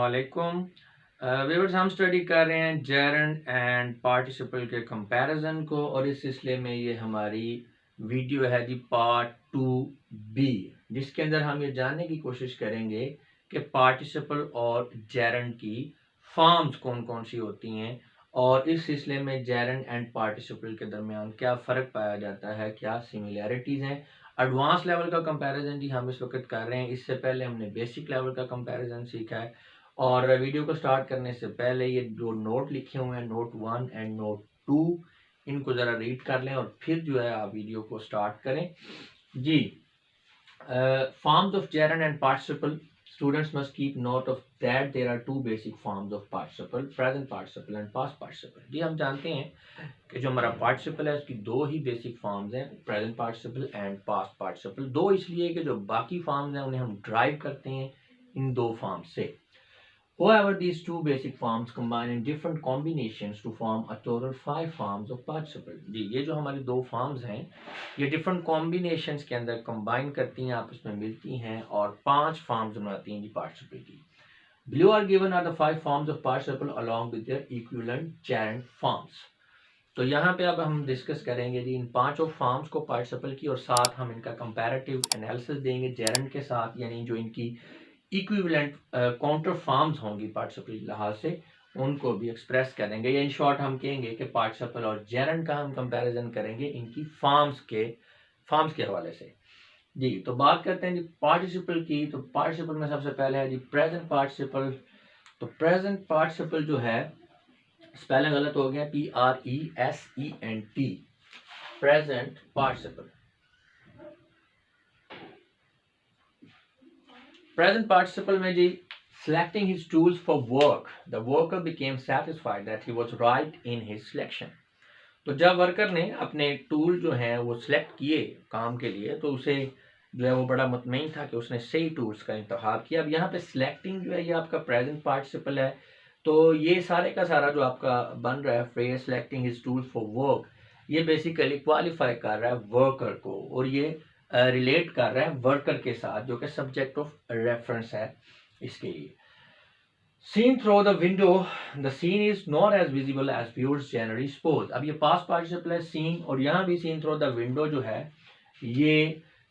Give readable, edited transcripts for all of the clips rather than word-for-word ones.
अस्सलामुअलैकुम। व्यूअर्स, हम स्टडी कर रहे हैं जेरंड एंड पार्टिसिपल के कंपैरिजन को, और इस सिलसिले में ये हमारी वीडियो है जी पार्ट 2B, जिसके अंदर हम ये जानने की कोशिश करेंगे कि पार्टिसिपल और जेरंड की फॉर्म्स कौन कौन सी होती हैं, और इस सिलसिले में जेरंड एंड पार्टिसिपल के दरमियान क्या फ़र्क पाया जाता है, क्या सिमिलैरिटीज़ हैं। एडवांस लेवल का कंपैरिजन जी हम इस वक्त कर रहे हैं। इससे पहले हमने बेसिक लेवल का कंपैरिजन सीखा है। और वीडियो को स्टार्ट करने से पहले ये जो नोट लिखे हुए हैं, नोट 1 एंड नोट 2, इनको ज़रा रीड कर लें और फिर जो है आप वीडियो को स्टार्ट करें जी। Forms of gerund and participle. Students must keep note of that there are two basic forms of participle, present participle and past participle. जी हम जानते हैं कि जो हमारा participle है उसकी दो ही basic forms हैं, present participle and past participle. दो इसलिए कि जो बाकी forms हैं उन्हें हम derive करते हैं इन दो forms से. However, these two basic forms combine in different combinations to form a total 5 forms of participle. जी, ये जो हमारी दो forms हैं, ये different combinations के अंदर combine करती हैं, आपस में मिलती हैं और 5 forms बनाती हैं जी participle की. Below are given are the 5 forms of participle along with their equivalent gerund forms. तो यहाँ पे अब हम डिस्कस करेंगे जी इन पांचों फॉर्म्स को पार्टिसिपल की, और साथ हम इनका कंपैरेटिव एनालिसिस देंगे जेरंड के साथ, यानी जो इनकी इक्विवेलेंट काउंटर फॉर्म्स होंगी पार्टिसिपल लिहाज से, उनको भी एक्सप्रेस करेंगे। या इन शॉर्ट हम कहेंगे कि पार्टिसिपल और जेरंड का हम कंपैरिजन करेंगे इनकी फॉर्म्स के हवाले से जी। तो बात करते हैं जी पार्टिसिपल की। तो पार्टिसिपल में सबसे पहले है जी प्रेजेंट पार्टिसिपल। तो प्रेजेंट पार्टिसिपल जो है, स्पेलिंग गलत हो गया, PRESENT, present participle. Present participle में जी, selecting his tools for work, the worker became satisfied that he was right in his selection. तो जब वर्कर ने अपने टूल जो हैं वो सिलेक्ट किए काम के लिए, तो उसे जो है वो बड़ा मुतमईन था कि उसने सही टूल्स का इंतखाब किया। अब यहाँ पे सिलेक्टिंग जो है ये आपका प्रेजेंट पार्टिसिपल है। तो ये सारे का सारा जो आपका बन रहा है phrase selecting his tools for work, ये बेसिकली क्वालिफाई कर रहा है वर्कर को, और ये रिलेट कर रहा है वर्कर के साथ, जो कि सब्जेक्ट ऑफ रेफरेंस है इसके लिए। Seen through the window, the scene is not as visible as viewers generally suppose. अब ये past participle है seen, और यहाँ भी seen through the window जो है ये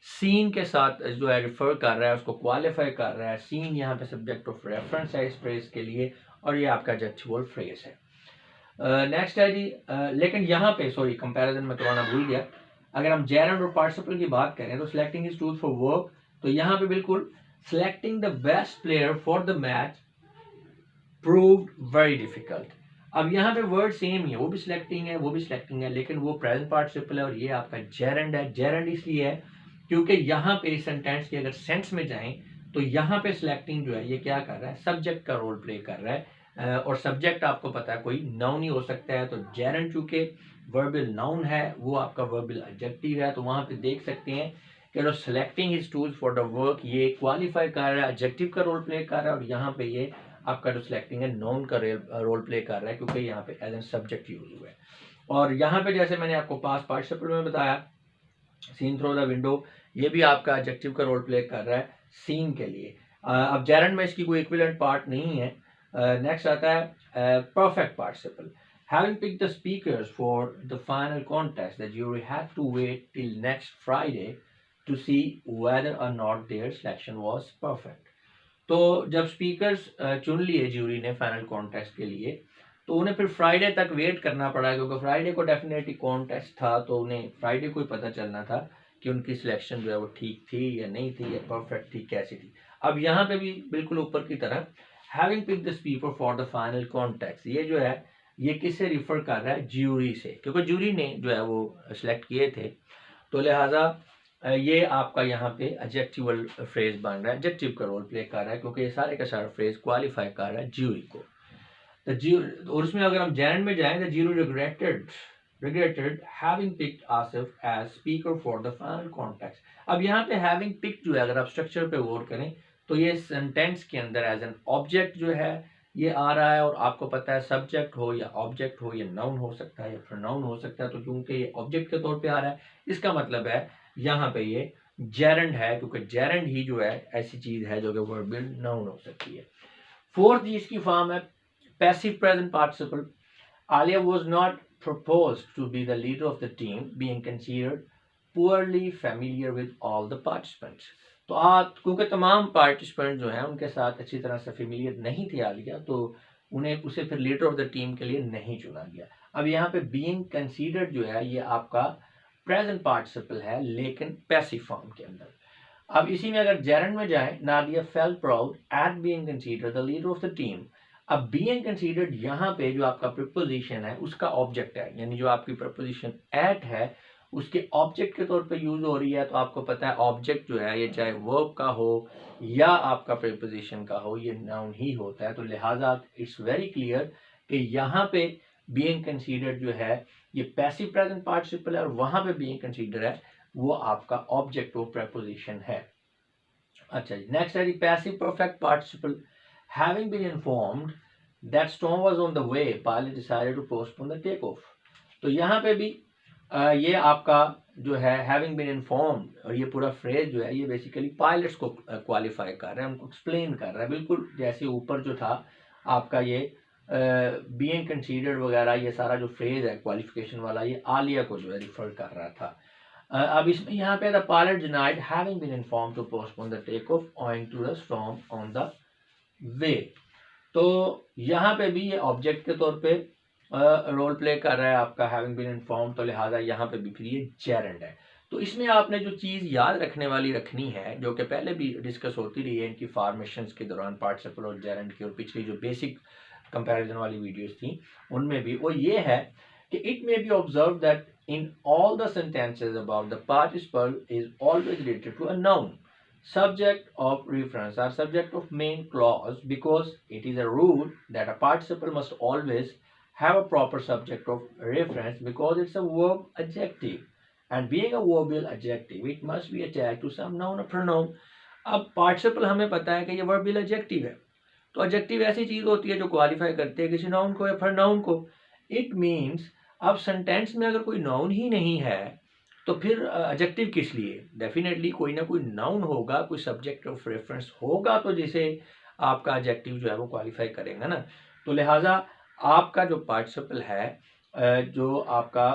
सीन के साथ जो है रिफर कर रहा है, उसको क्वालिफाई कर रहा है। सीन यहाँ पे सब्जेक्ट ऑफ रेफरेंस है इस फ्रेज के लिए, और ये आपका एडजेक्टिवल फ्रेज है। नेक्स्ट है जी, लेकिन यहाँ पे सॉरी कंपैरिजन में करवाना भूल गया। अगर हम जेरंड और पार्टिसिपल की बात करें तो selecting his tools for work, तो यहाँ पे बिल्कुल selecting the best player for the match proved very difficult. अब यहाँ पे वर्ड सेम ही है, वो भी सिलेक्टिंग है, वो भी सिलेक्टिंग है, लेकिन वो प्रेजेंट पार्टिसिपल है और ये आपका जेरंड है। जेरंड इसलिए है क्योंकि यहाँ पे सेंटेंस के अगर सेंस में जाएं तो यहाँ पे सिलेक्टिंग जो है ये क्या कर रहा है, सब्जेक्ट का रोल प्ले कर रहा है, और सब्जेक्ट आपको पता है कोई नाउन ही हो सकता है। तो जेरंड चूंकि वर्बल नाउन है, वो आपका वर्बल एडजेक्टिव है, तो वहाँ पे देख सकते हैं कि जो selecting his tools for the work, ये क्वालिफाई कर रहा है, एडजेक्टिव का रोल प्ले कर रहा है, और यहाँ पे ये आपका जो सिलेक्टिंग है नॉन का रोल प्ले कर रहा है, क्योंकि यहाँ पे एज एन सब्जेक्ट यूज हुआ है। और यहाँ पे जैसे मैंने आपको पास्ट पार्टिसिपल में बताया, सीन थ्रू द विंडो, ये भी आपका एडजेक्टिव का रोल प्ले कर रहा है सीन के लिए। अब जेरंड में इसकी कोई इक्विवेलेंट पार्ट नहीं है। नेक्स्ट आता है perfect participle. Having picked the speakers for the final contest, the jury had to wait till next Friday to see whether or not their selection was perfect. तो जब speakers चुन लिए jury ने final contest के लिए, तो उन्हें फिर फ्राइडे तक वेट करना पड़ा, क्योंकि फ्राइडे को डेफिनेटली कॉन्टेस्ट था, तो उन्हें फ्राइडे को ही पता चलना था कि उनकी सिलेक्शन जो है वो ठीक थी या नहीं थी, या परफेक्ट थी, कैसी थी। अब यहाँ पे भी बिल्कुल ऊपर की तरह having pick the speaker for the final contest, ये जो है ये किससे रिफर कर रहा है, ज्यूरी से, क्योंकि ज्यूरी ने जो है वो सिलेक्ट किए थे। तो लिहाजा ये आपका यहाँ पे एडजेक्टिवल फ्रेज बन रहा है, एडजेक्टिव का रोल प्ले कर रहा है, क्योंकि ये सारे का सारा फ्रेज क्वालिफाई कर रहा है ज्यूरी को। और उसमें अगर हम जेरंड में जाएं, the jury regretted having picked Asif as speaker for the final contest. अब यहाँ पे having picked जो है, अगर आप स्ट्रक्चर पे गौर करें तो ये सेंटेंस के अंदर एज एन ऑब्जेक्ट जो है ये आ रहा है, और आपको पता है सब्जेक्ट हो या ऑब्जेक्ट हो, या नाउन हो सकता है या प्रोनाउन हो सकता है। तो क्योंकि ये ऑब्जेक्ट के तौर पे आ रहा है, इसका मतलब है यहाँ पे ये जेरंड है, क्योंकि जेरंड ही जो है ऐसी चीज है जो कि वर्बल नाउन हो सकती है। फोर्थ जिसकी फॉर्म है passive present participle. Alia was not proposed to be the leader of the team, being considered poorly familiar with all the participants. तो आप क्योंकि तमाम पार्टिसिपेंट जो हैं उनके साथ अच्छी तरह से फेमिलियर नहीं थे आलिया, तो उन्हें उसे फिर लीडर ऑफ द टीम के लिए नहीं चुना गया। अब यहाँ पे बीइंग कंसीडर्ड जो है ये आपका प्रेजेंट पार्टिसिपल है लेकिन पैसिव फॉर्म के अंदर। अब इसी में अगर जेरेंड में जाए, Nadia felt proud eight being considered the leader of the team. अब बीइंग कंसीडर्ड यहाँ पे जो आपका प्रीपोजिशन है उसका ऑब्जेक्ट है, यानी जो आपकी प्रीपोजिशन एट है उसके ऑब्जेक्ट के तौर पे यूज हो रही है। तो आपको पता है ऑब्जेक्ट जो है ये चाहे वर्ब का हो या आपका प्रीपोजिशन का हो, ये नाउन ही होता है। तो लिहाजा इट्स वेरी क्लियर कि यहाँ पे बीइंग कंसीडर्ड जो है ये पैसिव प्रेजेंट पार्टिसिपल है और वहां पे बीइंग कंसीडर्ड है वो आपका ऑब्जेक्ट ऑफ प्रीपोजिशन है। अच्छा जी, नेक्स्ट है passive perfect participle. Having been informed that storm was on the way, pilot decided to postpone the takeoff. तो यहाँ पे भी ये आपका जो है having been informed, और ये पूरा फ्रेज जो है ये बेसिकली पायलट्स को क्वालिफाई कर रहा है, उनको एक्सप्लेन कर रहा है, बिल्कुल जैसे ऊपर जो था आपका ये बीइंग कंसीडर्ड वगैरह ये सारा जो फ्रेज है क्वालिफिकेशन वाला ये आलिया को जो है रिफर कर रहा था। अब इसमें यहाँ पे the pilot denied having been informed to postpone the take off owing to the storm on the way. तो यहाँ पे भी ये ऑब्जेक्ट के तौर पे रोल प्ले कर रहा है आपका हैविंग बीन इन्फॉर्म, तो लिहाजा यहाँ पे भी फिर ये जेरेंड है। तो इसमें आपने जो चीज़ याद रखने वाली रखनी है, जो कि पहले भी डिस्कस होती रही है इनकी फॉर्मेशंस के दौरान पार्टिसिपल और जेरेंड की, और पिछली जो बेसिक कंपैरिजन वाली वीडियोस थी उनमें भी, वो ये है कि it may be observe that in all the sentences about the participle is always related to a noun, subject of reference or subject of main clause, because it is a rule that a participle must always have a proper subject of reference because it's a verb adjective, and being a verbal adjective it must be attached to some noun or pronoun. अब participle हमें पता है कि ये verbal adjective है, तो adjective ऐसी चीज होती है जो क्वालिफाई करते हैं किसी नाउन को या pronoun को। it means अब सेंटेंस में अगर कोई नाउन ही नहीं है तो फिर एडजेक्टिव किस लिए? डेफिनेटली कोई ना कोई नाउन होगा, कोई सब्जेक्ट ऑफ रेफरेंस होगा, तो जिसे आपका एडजेक्टिव जो है वो क्वालिफाई करेगा ना। तो लिहाजा आपका जो पार्टिसिपल है जो आपका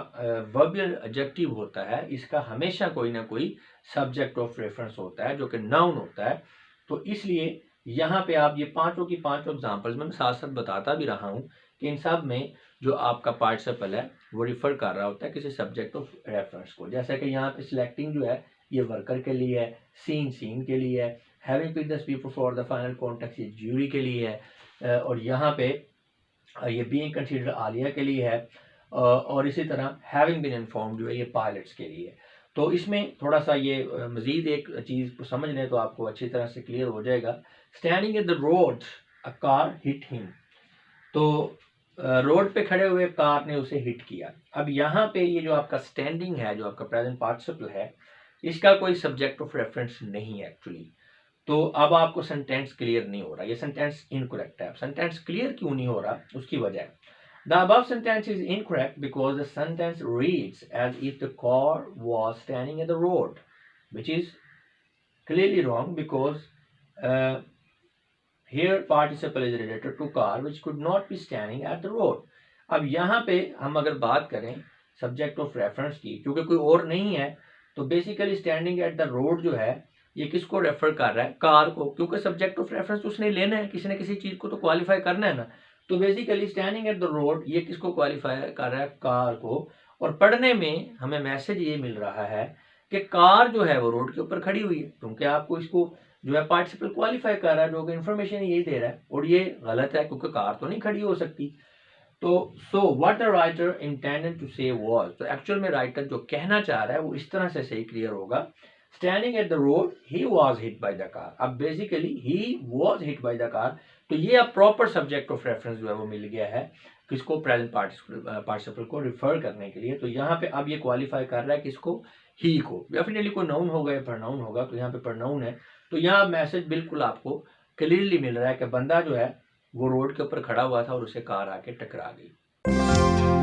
वर्बल एडजेक्टिव होता है इसका हमेशा कोई ना कोई सब्जेक्ट ऑफ रेफरेंस होता है जो कि नाउन होता है। तो इसलिए यहाँ पे आप ये पांचों की पांचों एग्जांपल्स में साथ साथ बताता भी रहा हूँ कि इन सब में जो आपका पार्टिसिपल है वो रिफर कर रहा होता है किसी सब्जेक्ट ऑफ रेफरेंस को। जैसे कि यहाँ पे सिलेक्टिंग जो है ये वर्कर के लिए है, सीन के लिए है, having picked the speaker for the final context ये ज्यूरी के लिए है, और यहाँ पे ये बीइंग कंसीडर्ड आलिया के लिए है, और इसी तरह हैविंग बीन इन्फॉर्म्ड जो है ये पायलट्स के लिए। तो इसमें थोड़ा सा ये मजीद एक चीज़ को समझ लें तो आपको अच्छी तरह से क्लियर हो जाएगा। Standing at the road a car hit him, तो रोड पे खड़े हुए कार ने उसे हिट किया। अब यहाँ पे ये जो आपका स्टैंडिंग है जो आपका प्रेजेंट पार्टिसिपल है इसका कोई सब्जेक्ट ऑफ रेफरेंस नहीं है एक्चुअली। तो अब आपको सेंटेंस क्लियर नहीं हो रहा, ये सेंटेंस इनकरेक्ट है। सेंटेंस क्लियर क्यों नहीं हो रहा उसकी वजह है, the above sentence is incorrect because the sentence reads as if the car was standing at the road, which is clearly wrong because here participle is related to car which could not be standing at the road. अब यहाँ पे हम अगर बात करें subject of reference की, क्योंकि कोई और नहीं है, तो basically standing at the road जो है ये किसको रेफर कर रहा है? कार को, क्योंकि सब्जेक्ट ऑफ रेफरेंस उसने लेना है, किसी न किसी चीज को तो क्वालिफाई करना है ना। तो basically standing at the road ये किसको क्वालिफाई कर रहा है? कार को। और पढ़ने में हमें मैसेज ये मिल रहा है कि कार जो है वो रोड के ऊपर खड़ी हुई है, क्योंकि आपको इसको जो है पार्टिसिपल क्वालिफाई कर रहा है, जो कि इन्फॉर्मेशन यही दे रहा है, और ये गलत है क्योंकि कार तो नहीं खड़ी हो सकती। तो so what the writer intended to say was, तो एक्चुअल में राइटर जो कहना चाह रहा है वो इस तरह से सही क्लियर होगा, standing at the road he was hit by the car. अब basically he was hit by the car, तो ये अब प्रॉपर सब्जेक्ट ऑफ रेफरेंस जो है वो मिल गया है किसको? प्रेजेंट पार्टिसिपल को रिफर करने के लिए। तो यहाँ पे अब ये क्वालिफाई कर रहा है किसको? ही को। डेफिनेटली कोई नाउन होगा या प्रोनाउन होगा, तो यहाँ पे प्रोनाउन है। तो यहाँ मैसेज बिल्कुल आपको क्लियरली मिल रहा है कि बंदा जो है वो रोड के ऊपर खड़ा हुआ था और उसे कार आके टकरा गई।